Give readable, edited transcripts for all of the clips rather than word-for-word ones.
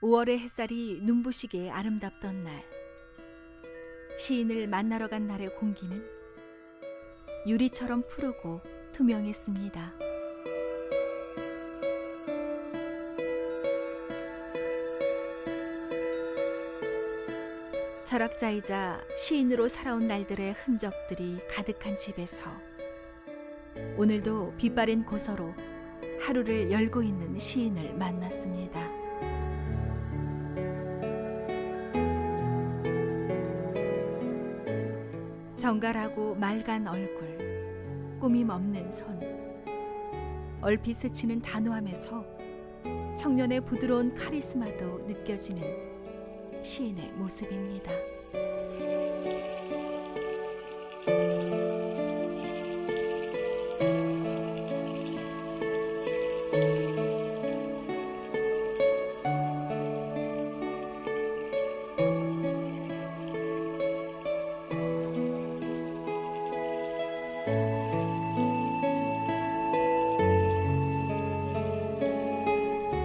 5월의 햇살이 눈부시게 아름답던 날, 시인을 만나러 간 날의 공기는 유리처럼 푸르고 투명했습니다. 철학자이자 시인으로 살아온 날들의 흔적들이 가득한 집에서 오늘도 빛바랜 고서로 하루를 열고 있는 시인을 만났습니다. 정갈하고 맑은 얼굴, 꾸밈 없는 손, 얼핏 스치는 단호함에서 청년의 부드러운 카리스마도 느껴지는 시인의 모습입니다.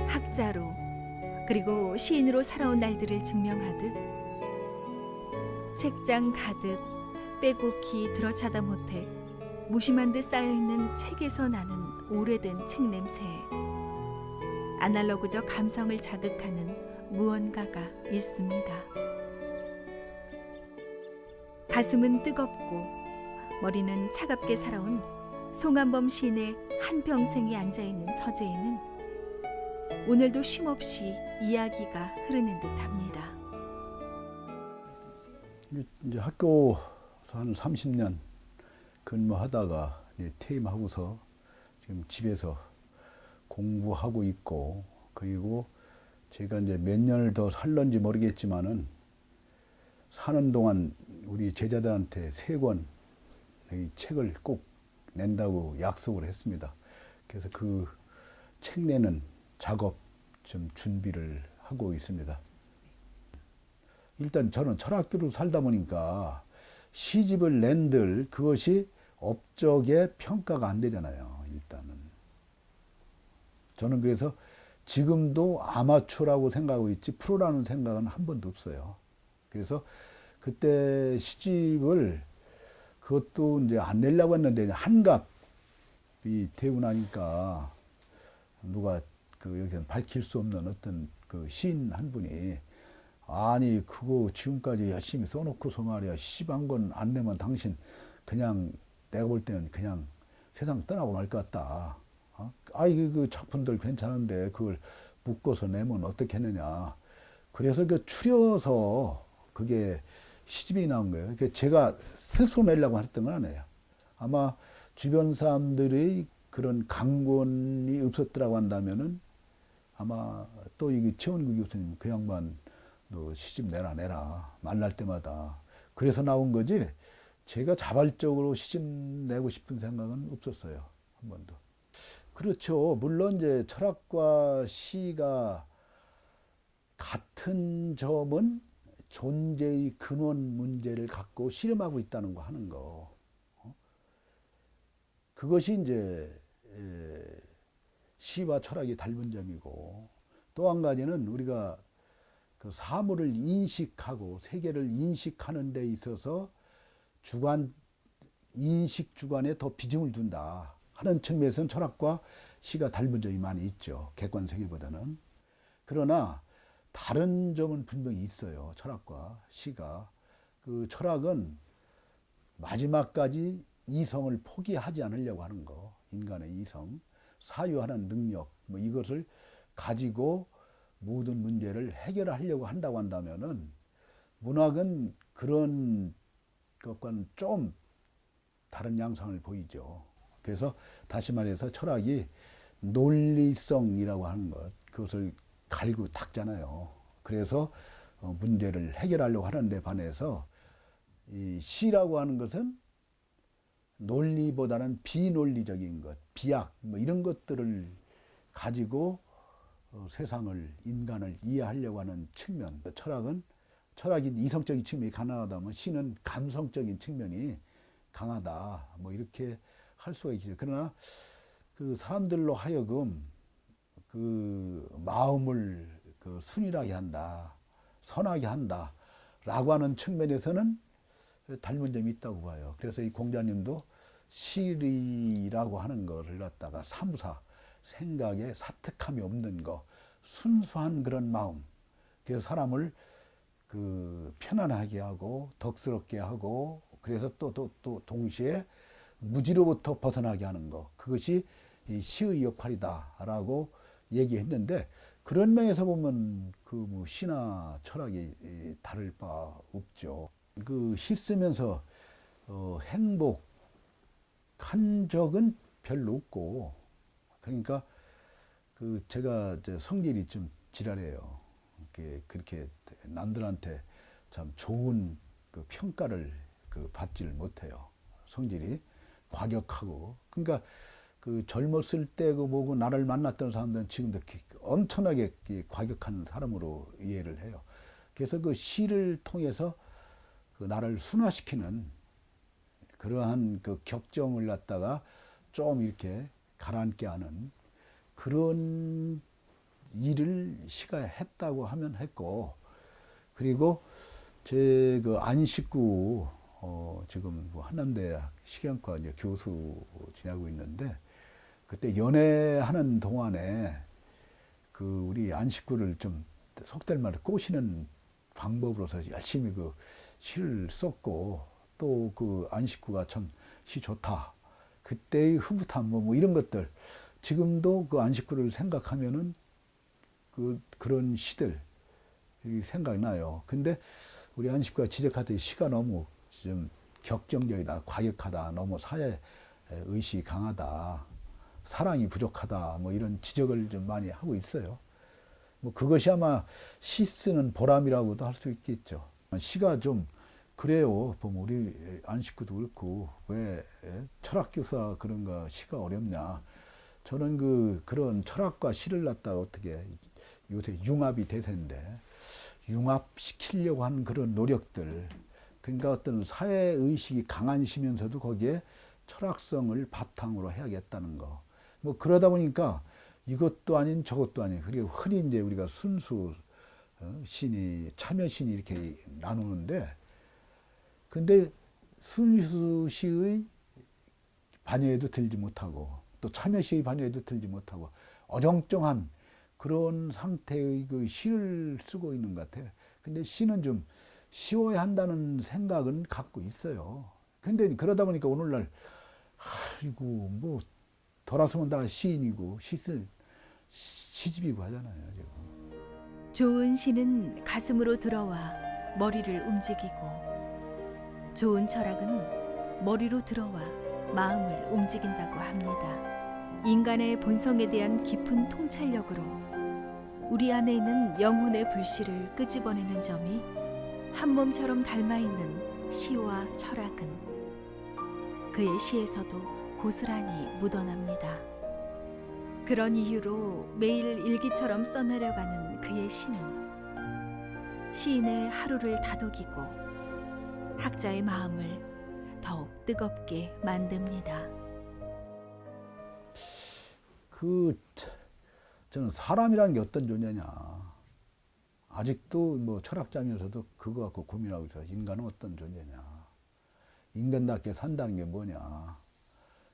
학자로 그리고 시인으로 살아온 날들을 증명하듯 책장 가득 빼곡히 들어차다 못해 무심한 듯 쌓여있는 책에서 나는 오래된 책 냄새에 아날로그적 감성을 자극하는 무언가가 있습니다. 가슴은 뜨겁고 머리는 차갑게 살아온 송한범 시인의 한평생이 앉아있는 서재에는 오늘도 쉼없이 이야기가 흐르는 듯합니다. 이제 학교 한 30년 근무하다가 이제 퇴임하고서 지금 집에서 공부하고 있고, 그리고 제가 이제 몇 년을 더 살런지 모르겠지만은 사는 동안 우리 제자들한테 3권 이 책을 꼭 낸다고 약속을 했습니다. 그래서 그 책 내는 작업 좀 준비를 하고 있습니다. 일단 저는 철학교로 살다 보니까 시집을 낸들 그것이 업적에 평가가 안 되잖아요. 일단은 저는 그래서 지금도 아마추어라고 생각하고 있지 프로라는 생각은 한 번도 없어요. 그래서 그때 시집을 그것도 이제 안 내려고 했는데 한갑이 되고 나니까 누가 그 여기서 밝힐 수 없는 어떤 그 시인 한 분이 아니 그거 지금까지 열심히 써놓고서 말이야 시집 한 권 안 내면 당신 그냥 내가 볼 때는 그냥 세상 떠나고 말 것 같다. 아이 그 작품들 괜찮은데 그걸 묶어서 내면 어떻겠느냐. 그래서 그 추려서 그게 시집이 나온 거예요. 그러니까 제가 스스로 내려고 했던 건 아니에요. 아마 주변 사람들이 그런 강권이 없었더라고 한다면은 아마 또 이게 최원구 교수님 그 양반 너 시집 내라 만날 때마다 그래서 나온 거지 제가 자발적으로 시집 내고 싶은 생각은 없었어요. 한 번도. 그렇죠. 물론 이제 철학과 시가 같은 점은 존재의 근원 문제를 갖고 실험하고 있다는 거 하는 거. 그것이 이제 시와 철학이 닮은 점이고, 또 한 가지는 우리가 그 사물을 인식하고 세계를 인식하는 데 있어서 인식 주관에 더 비중을 둔다 하는 측면에서는 철학과 시가 닮은 점이 많이 있죠. 객관 세계보다는. 그러나 다른 점은 분명히 있어요. 철학과 시가. 그 철학은 마지막까지 이성을 포기하지 않으려고 하는 거. 인간의 이성. 사유하는 능력. 뭐 이것을 가지고 모든 문제를 해결하려고 한다고 한다면은 문학은 그런 것과는 좀 다른 양상을 보이죠. 그래서 다시 말해서 철학이 논리성이라고 하는 것, 그것을 갈고 닦잖아요. 그래서 문제를 해결하려고 하는데 반해서 이 시라고 하는 것은 논리보다는 비논리적인 것, 비약 뭐 이런 것들을 가지고 세상을, 인간을 이해하려고 하는 측면. 철학이 이성적인 측면이 강하다면 시는 감성적인 측면이 강하다. 뭐 이렇게 할 수가 있죠. 그러나 그 사람들로 하여금 그 마음을 그 순일하게 한다, 선하게 한다라고 하는 측면에서는 닮은 점이 있다고 봐요. 그래서 이 공자님도 시리라고 하는 것을 갖다가 사무사, 생각에 사특함이 없는 거, 순수한 그런 마음, 그래서 사람을 그 편안하게 하고 덕스럽게 하고, 그래서 또 동시에 무지로부터 벗어나게 하는 거, 그것이 이 시의 역할이다라고 얘기했는데, 그런 면에서 보면 그 뭐 시나 철학이 다를 바 없죠. 그 시 쓰면서 행복한 적은 별로 없고, 그러니까 그 제가 이제 성질이 좀 지랄해요. 그렇게 남들한테 참 좋은 그 평가를 그 받지를 못해요. 성질이 과격하고. 그러니까 그 젊었을 때 그 뭐고 나를 만났던 사람들은 지금도 엄청나게 과격한 사람으로 이해를 해요. 그래서 그 시를 통해서 그 나를 순화시키는 그러한 그 격정을 갖다가 좀 이렇게 가라앉게 하는 그런 일을 시가 했다고 하면 했고, 그리고 제 그 안식구 지금 뭐 한남대학 식양과 이제 교수 지내고 있는데, 그때 연애하는 동안에 그 우리 안식구를 좀 속될 말로 꼬시는 방법으로서 열심히 그 시를 썼고, 또 그 안식구가 참 시 좋다, 그때의 흐뭇함 뭐 이런 것들, 지금도 그 안식구를 생각하면은 그런 시들 생각나요. 근데 우리 안식구가 지적하듯이 시가 너무 좀 격정적이다, 과격하다, 너무 사회 의식이 강하다, 사랑이 부족하다, 뭐 이런 지적을 좀 많이 하고 있어요. 뭐 그것이 아마 시 쓰는 보람이라고도 할 수 있겠죠. 시가 좀 그래요. 보면 우리 안식구도 그렇고, 왜 철학교사 그런가 시가 어렵냐. 저는 그런 철학과 시를 갖다가 어떻게 요새 융합이 대세인데, 융합시키려고 하는 그런 노력들, 그러니까 어떤 사회의식이 강하시면서도 거기에 철학성을 바탕으로 해야겠다는 거. 뭐 그러다 보니까 이것도 아닌 저것도 아닌, 그리고 흔히 이제 우리가 순수 시니, 참여시니 이렇게 나누는데, 근데 순수 시의 반열에도 들지 못하고, 또 참여시의 반열에도 들지 못하고, 어정쩡한 그런 상태의 그 시를 쓰고 있는 것 같아요. 근데 시는 좀 쉬워야 한다는 생각은 갖고 있어요. 근데 그러다 보니까 오늘날, 아이고, 뭐, 돌아서면 다 시인이고, 시집이고 하잖아요, 지금. 좋은 시는 가슴으로 들어와 머리를 움직이고, 좋은 철학은 머리로 들어와 마음을 움직인다고 합니다. 인간의 본성에 대한 깊은 통찰력으로 우리 안에 있는 영혼의 불씨를 끄집어내는 점이 한 몸처럼 닮아있는 시와 철학은 그의 시에서도 고스란히 묻어납니다. 그런 이유로 매일 일기처럼 써내려가는 그의 시는 시인의 하루를 다독이고 학자의 마음을 더욱 뜨겁게 만듭니다. 저는 사람이라는 게 어떤 존재냐. 아직도 뭐 철학자면서도 그거 갖고 고민하고 있어요. 인간은 어떤 존재냐. 인간답게 산다는 게 뭐냐.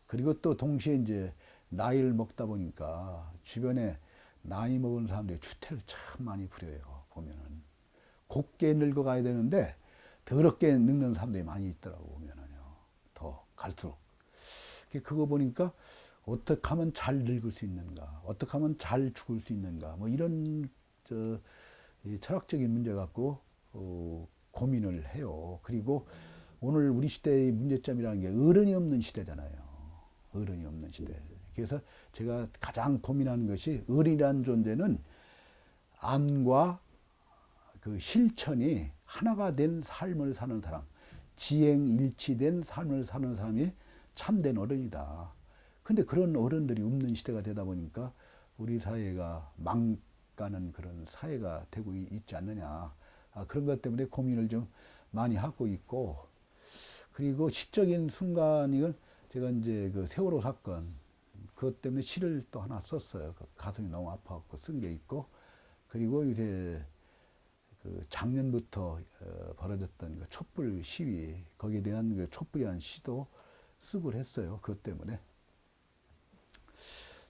그리고 또 동시에 이제 나이를 먹다 보니까 주변에 나이 먹은 사람들이 추태를 참 많이 부려요. 보면은 곱게 늙어가야 되는데 더럽게 늙는 사람들이 많이 있더라고, 보면은요. 더 갈수록. 그거 보니까 어떻게 하면 잘 늙을 수 있는가, 어떻게 하면 잘 죽을 수 있는가, 뭐 이런 이 철학적인 문제 갖고 고민을 해요. 그리고 오늘 우리 시대의 문제점이라는 게 어른이 없는 시대잖아요. 어른이 없는 시대. 그래서 제가 가장 고민하는 것이, 어른이라는 존재는 암과 그 실천이 하나가 된 삶을 사는 사람, 지행일치된 삶을 사는 사람이 참된 어른이다. 근데 그런 어른들이 없는 시대가 되다 보니까 우리 사회가 망가는 그런 사회가 되고 있지 않느냐. 그런 것 때문에 고민을 좀 많이 하고 있고, 그리고 시적인 순간이건 제가 이제 그 세월호 사건, 그것 때문에 시를 또 하나 썼어요. 그 가슴이 너무 아파갖고 쓴 게 있고, 그리고 이제 그 작년부터 벌어졌던 그 촛불 시위, 거기에 대한 그 촛불이라는 시도 쓰고 했어요. 그것 때문에.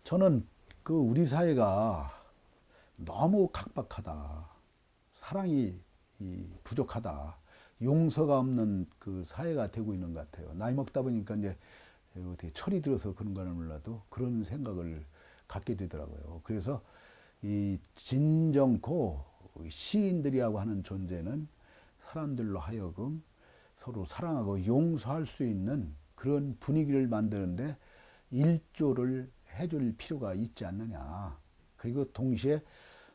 저는 그 우리 사회가 너무 각박하다. 사랑이 부족하다. 용서가 없는 그 사회가 되고 있는 것 같아요. 나이 먹다 보니까 이제 어떻게 철이 들어서 그런 거는 몰라도 그런 생각을 갖게 되더라고요. 그래서 이 진정코 시인들이라고 하는 존재는 사람들로 하여금 서로 사랑하고 용서할 수 있는 그런 분위기를 만드는데 일조를 해줄 필요가 있지 않느냐. 그리고 동시에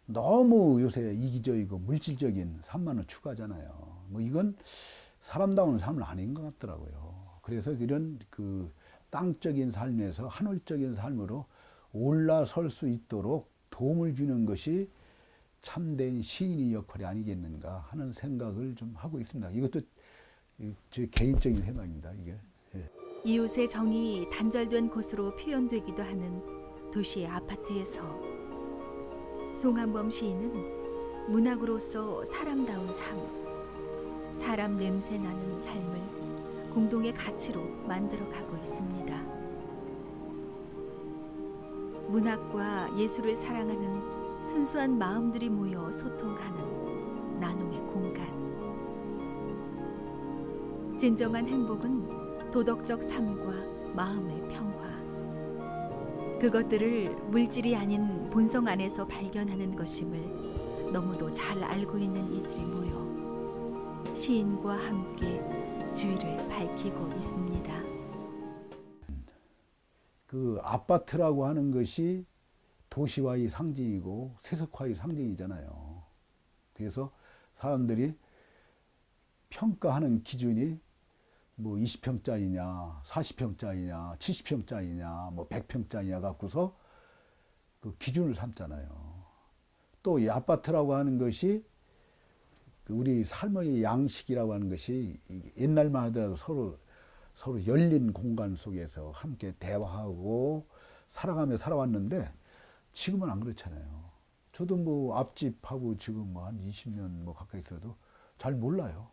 너무 요새 이기적이고 물질적인 삶만을 추구하잖아요. 뭐 이건 사람다운 삶은 아닌 것 같더라고요. 그래서 이런 그 땅적인 삶에서 하늘적인 삶으로 올라설 수 있도록 도움을 주는 것이 참된 시인의 역할이 아니겠는가 하는 생각을 좀 하고 있습니다. 이것도 제 개인적인 생각입니다. 이게. 예. 이웃의 정이 단절된 곳으로 표현되기도 하는 도시의 아파트에서 송한범 시인은 문학으로서 사람다운 삶, 사람 냄새 나는 삶을 공동의 가치로 만들어가고 있습니다. 문학과 예술을 사랑하는 순수한 마음들이 모여 소통하는 나눔의 공간. 진정한 행복은 도덕적 삶과 마음의 평화. 그것들을 물질이 아닌 본성 안에서 발견하는 것임을 너무도 잘 알고 있는 이들이 모여 시인과 함께 주위를 밝히고 있습니다. 그 아파트라고 하는 것이 도시화의 상징이고 세속화의 상징이잖아요. 그래서 사람들이 평가하는 기준이 뭐 20평짜리냐, 40평짜리냐, 70평짜리냐, 뭐 100평짜리냐 갖고서 그 기준을 삼잖아요. 또 이 아파트라고 하는 것이 우리 삶의 양식이라고 하는 것이 옛날만 하더라도 서로 열린 공간 속에서 함께 대화하고 살아가며 살아왔는데 지금은 안 그렇잖아요. 저도 뭐 앞집하고 지금 뭐 한 20년 뭐 가까이 있어도 잘 몰라요.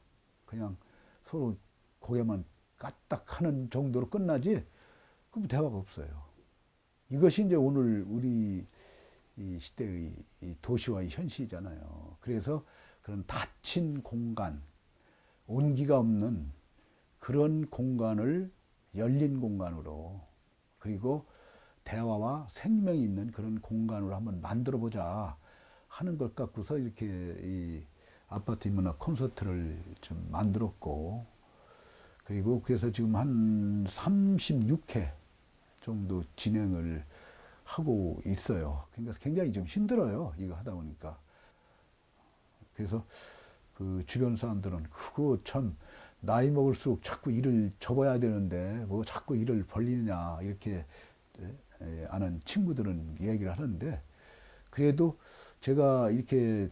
그냥 서로 고개만 까딱하는 정도로 끝나지 그 대화가 없어요. 이것이 이제 오늘 우리 이 시대의 이 도시화의 현실이잖아요. 그래서 그런 닫힌 공간, 온기가 없는 그런 공간을 열린 공간으로 그리고 대화와 생명이 있는 그런 공간으로 한번 만들어 보자 하는 것 갖고서 이렇게 이 아파트 문화 콘서트를 좀 만들었고 그리고 그래서 지금 한 36회 정도 진행을 하고 있어요. 그러니까 굉장히 좀 힘들어요. 이거 하다 보니까. 그래서 그 주변 사람들은 그거 참 나이 먹을수록 자꾸 일을 접어야 되는데 뭐 자꾸 일을 벌리느냐 이렇게 아는 친구들은 얘기를 하는데 그래도 제가 이렇게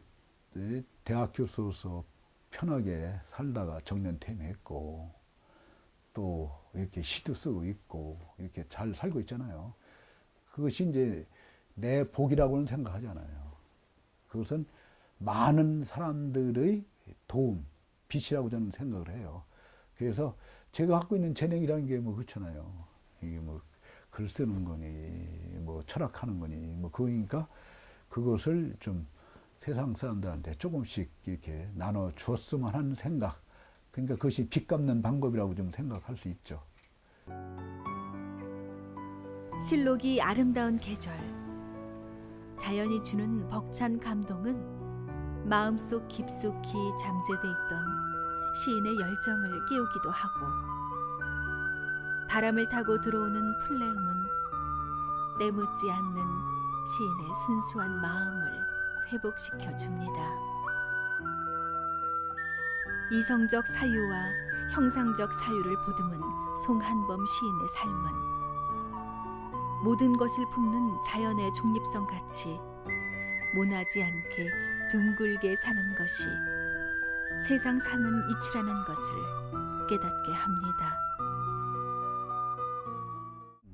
대학 교수로서 편하게 살다가 정년 퇴임했고 또 이렇게 시도 쓰고 있고 이렇게 잘 살고 있잖아요. 그것이 이제 내 복이라고는 생각하잖아요. 그것은 많은 사람들의 도움, 빛이라고 저는 생각을 해요. 그래서 제가 갖고 있는 재능이라는 게 뭐 그렇잖아요. 이게 뭐 글 쓰는 거니, 뭐 철학하는 거니, 뭐 그러니까 그것을 좀 세상 사람들한테 조금씩 이렇게 나눠 주었으면 하는 생각. 그러니까 그것이 빚 갚는 방법이라고 좀 생각할 수 있죠. 실록이 아름다운 계절. 자연이 주는 벅찬 감동은 마음속 깊숙이 잠재돼 있던 시인의 열정을 깨우기도 하고 바람을 타고 들어오는 플레음은 때묻지 않는 시인의 순수한 마음을 회복시켜 줍니다. 이성적 사유와 형상적 사유를 보듬은 송한범 시인의 삶은 모든 것을 품는 자연의 중립성 같이 모나지 않게 둥글게 사는 것이 세상 사는 이치라는 것을 깨닫게 합니다.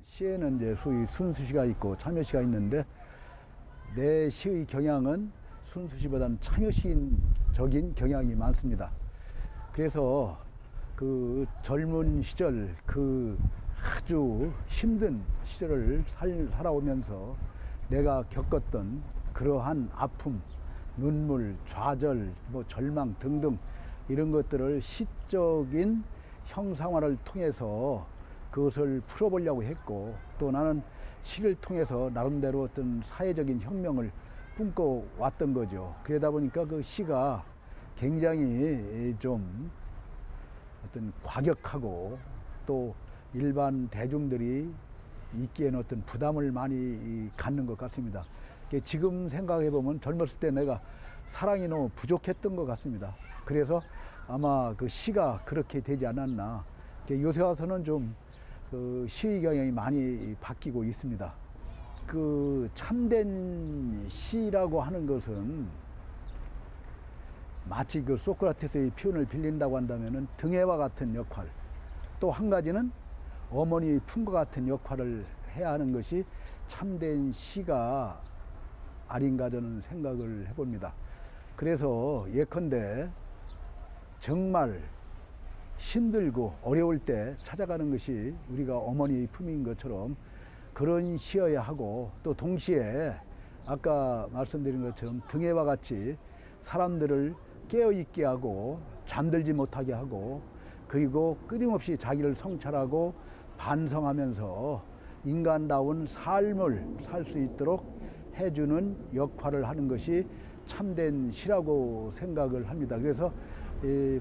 시에는 이제 소위 순수시가 있고 참여시가 있는데 내 시의 경향은 순수 시보다는 참여 시인적인 경향이 많습니다. 그래서 그 젊은 시절, 그 아주 힘든 시절을 살아오면서 내가 겪었던 그러한 아픔, 눈물, 좌절, 절망 등등 이런 것들을 시적인 형상화를 통해서 그것을 풀어보려고 했고, 또 나는 시를 통해서 나름대로 어떤 사회적인 혁명을 꿈꿔왔던 거죠. 그러다 보니까 그 시가 굉장히 좀 어떤 과격하고 또 일반 대중들이 읽기에는 어떤 부담을 많이 갖는 것 같습니다. 지금 생각해 보면 젊었을 때 내가 사랑이 너무 부족했던 것 같습니다. 그래서 아마 그 시가 그렇게 되지 않았나. 요새 와서는 좀 그 시의 경향이 많이 바뀌고 있습니다. 그 참된 시라고 하는 것은 마치 그 소크라테스의 표현을 빌린다고 한다면은 등해와 같은 역할, 또 한 가지는 어머니 품과 같은 역할을 해야 하는 것이 참된 시가 아닌가 저는 생각을 해봅니다. 그래서 예컨대 정말 힘들고 어려울 때 찾아가는 것이 우리가 어머니의 품인 것처럼 그런 시여야 하고, 또 동시에 아까 말씀드린 것처럼 등해와 같이 사람들을 깨어있게 하고 잠들지 못하게 하고, 그리고 끊임없이 자기를 성찰하고 반성하면서 인간다운 삶을 살 수 있도록 해주는 역할을 하는 것이 참된 시라고 생각을 합니다. 그래서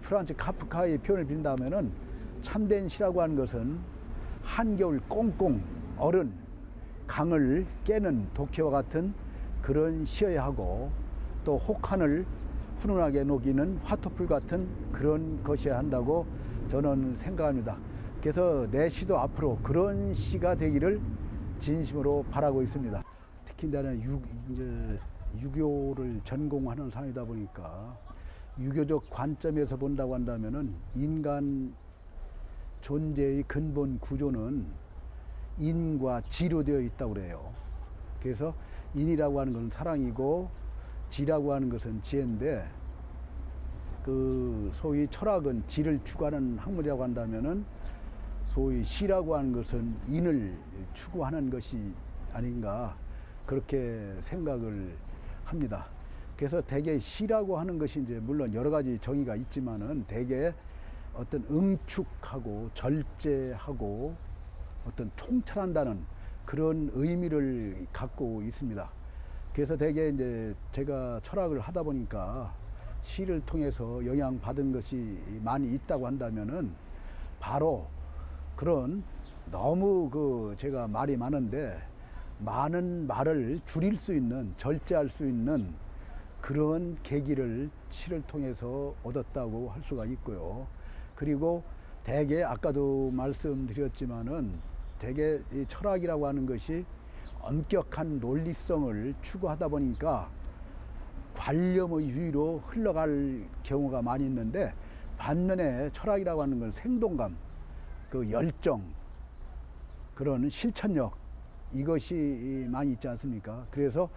프란츠 카프카의 표현을 빈다면은 참된 시라고 하는 것은 한겨울 꽁꽁 얼은 강을 깨는 독해와 같은 그런 시여야 하고, 또 혹한을 훈훈하게 녹이는 화토풀 같은 그런 것이어야 한다고 저는 생각합니다. 그래서 내 시도 앞으로 그런 시가 되기를 진심으로 바라고 있습니다. 특히 나는 유교를 전공하는 사람이다 보니까 유교적 관점에서 본다고 한다면은 인간 존재의 근본 구조는 인과 지로 되어 있다고 그래요. 그래서 인이라고 하는 것은 사랑이고 지라고 하는 것은 지혜인데, 그 소위 철학은 지를 추구하는 학문이라고 한다면은 소위 시라고 하는 것은 인을 추구하는 것이 아닌가 그렇게 생각을 합니다. 그래서 대개 시라고 하는 것이 이제 물론 여러 가지 정의가 있지만은 대개 어떤 응축하고 절제하고 어떤 통찰한다는 그런 의미를 갖고 있습니다. 그래서 대개 이제 제가 철학을 하다 보니까 시를 통해서 영향받은 것이 많이 있다고 한다면은 바로 그런 너무 제가 말이 많은데 많은 말을 줄일 수 있는, 절제할 수 있는 그런 계기를 시를 통해서 얻었다고 할 수가 있고요. 그리고 대개 아까도 말씀드렸지만은 대개 이 철학이라고 하는 것이 엄격한 논리성을 추구하다 보니까 관념의 유의로 흘러갈 경우가 많이 있는데, 반면에 철학이라고 하는 건 생동감, 그 열정, 그런 실천력, 이것이 많이 있지 않습니까? 그래서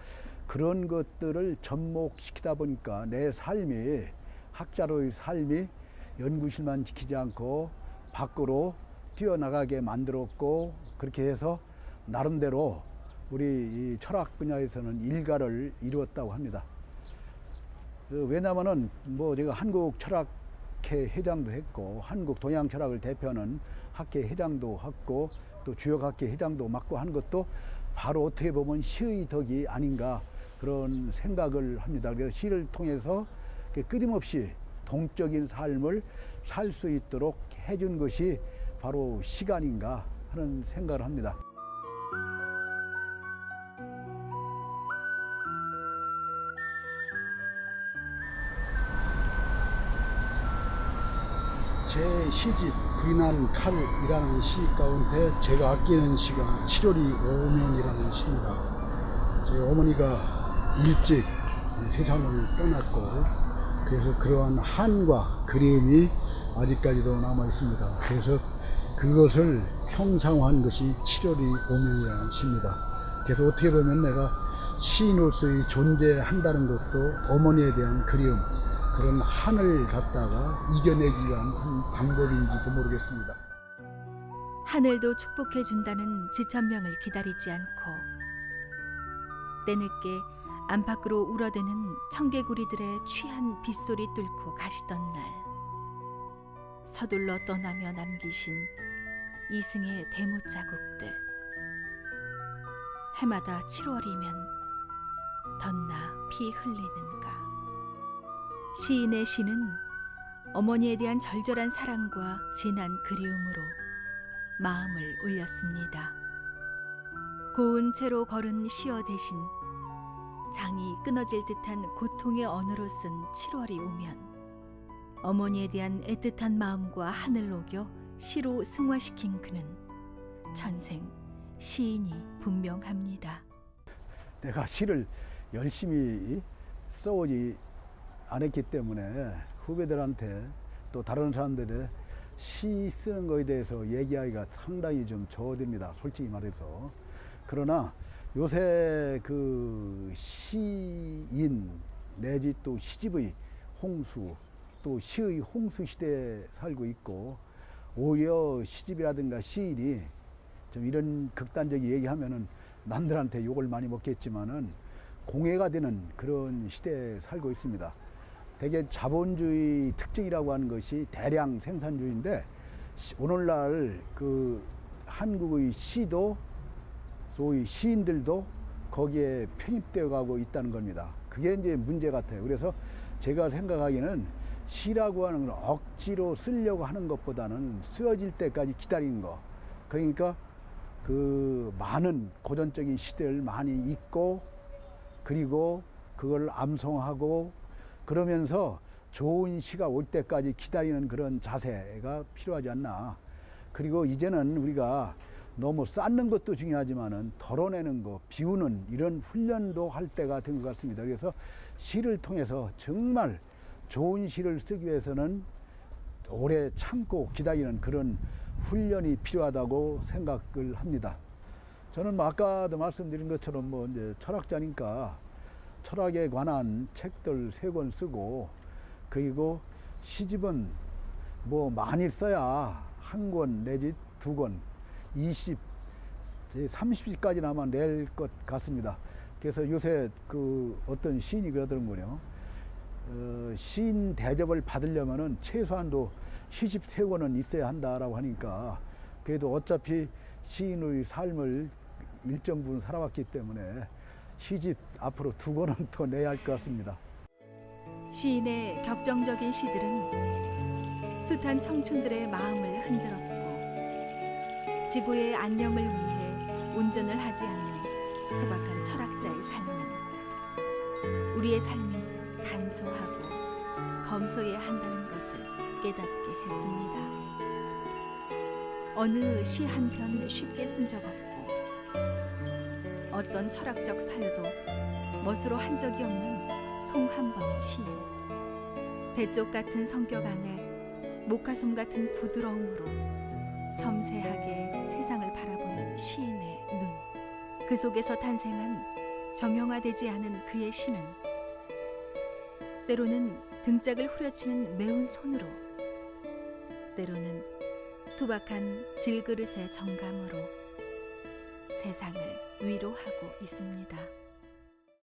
그런 것들을 접목시키다 보니까 내 삶이, 학자로의 삶이 연구실만 지키지 않고 밖으로 뛰어나가게 만들었고, 그렇게 해서 나름대로 우리 이 철학 분야에서는 일가를 이루었다고 합니다. 왜냐면은 제가 한국 철학회 회장도 했고, 한국 동양 철학을 대표하는 학회 회장도 했고, 또 주역학회 회장도 맡고 한 것도 바로 어떻게 보면 시의 덕이 아닌가 그런 생각을 합니다. 그래서 시를 통해서 끊임없이 동적인 삶을 살 수 있도록 해준 것이 바로 시가 아닌가 하는 생각을 합니다. 제 시집 불이난 칼이라는 시 가운데 제가 아끼는 시가 7월이 오면이라는 시입니다. 제 어머니가 일찍 세상을 떠났고, 그래서 그러한 한과 그리움이 아직까지도 남아 있습니다. 그래서 그것을 형상화한 것이 7월이 오면이라는 시입니다. 그래서 어떻게 보면 내가 시인으로서의 존재한다는 것도 어머니에 대한 그리움, 그런 한을 갖다가 이겨내기 위한 한 방법인지도 모르겠습니다. 하늘도 축복해 준다는 지천명을 기다리지 않고 때늦게 안팎으로 울어대는 청개구리들의 취한 빗소리 뚫고 가시던 날, 서둘러 떠나며 남기신 이승의 대못 자국들. 해마다 7월이면 덧나 피 흘리는가. 시인의 시는 어머니에 대한 절절한 사랑과 진한 그리움으로 마음을 울렸습니다. 고운 채로 걸은 시어 대신 장이 끊어질 듯한 고통의 언어로 쓴 7월이 오면 어머니에 대한 애틋한 마음과 한을 녹여 시로 승화시킨 그는 전생 시인이 분명합니다. 내가 시를 열심히 써오지 않았기 때문에 후배들한테 또 다른 사람들의 시 쓰는 거에 대해서 얘기하기가 상당히 좀 저어됩니다. 솔직히 말해서. 그러나 요새 그 시인 내지 또 시집의 홍수, 또 시의 홍수 시대에 살고 있고, 오히려 시집이라든가 시인이 좀 이런 극단적인 얘기하면은 남들한테 욕을 많이 먹겠지만은 공해가 되는 그런 시대에 살고 있습니다. 대개 자본주의 특징이라고 하는 것이 대량 생산주의인데, 오늘날 그 한국의 시도 소위 시인들도 거기에 편입되어 가고 있다는 겁니다. 그게 이제 문제 같아요. 그래서 제가 생각하기에는 시라고 하는 건 억지로 쓰려고 하는 것보다는 쓰여질 때까지 기다리는 거. 그러니까 그 많은 고전적인 시들을 많이 읽고, 그리고 그걸 암송하고, 그러면서 좋은 시가 올 때까지 기다리는 그런 자세가 필요하지 않나. 그리고 이제는 우리가 너무 쌓는 것도 중요하지만은 덜어내는 거, 비우는 이런 훈련도 할 때가 된 것 같습니다. 그래서 시를 통해서 정말 좋은 시를 쓰기 위해서는 오래 참고 기다리는 그런 훈련이 필요하다고 생각을 합니다. 저는 뭐 아까도 말씀드린 것처럼 뭐 이제 철학자니까 철학에 관한 책들 3권 쓰고, 그리고 시집은 뭐 많이 써야 1권 내지 2권, 30시까지 아마 낼 것 같습니다. 그래서 요새 그 어떤 시인이 그러더군요. 시인 대접을 받으려면은 최소한도 시집 3권은 있어야 한다라고 하니까, 그래도 어차피 시인의 삶을 일정 부분 살아왔기 때문에 시집 앞으로 2권은 더 내야 할 것 같습니다. 시인의 격정적인 시들은 숱한 청춘들의 마음을 흔들었고, 지구의 안녕을 위해 운전을 하지 않는 소박한 철학자의 삶은 우리의 삶이 간소하고 검소해야 한다는 것을 깨닫게 했습니다. 어느 시 한 편 쉽게 쓴 적 없고, 어떤 철학적 사유도 멋으로 한 적이 없는 송한범 시인. 대쪽 같은 성격 안에 목화솜 같은 부드러움으로 섬세하게 세상을 바라보는 시인의 눈. 그 속에서 탄생한 정형화되지 않은 그의 시는 때로는 등짝을 후려치는 매운 손으로, 때로는 투박한 질그릇의 정감으로 세상을 위로하고 있습니다.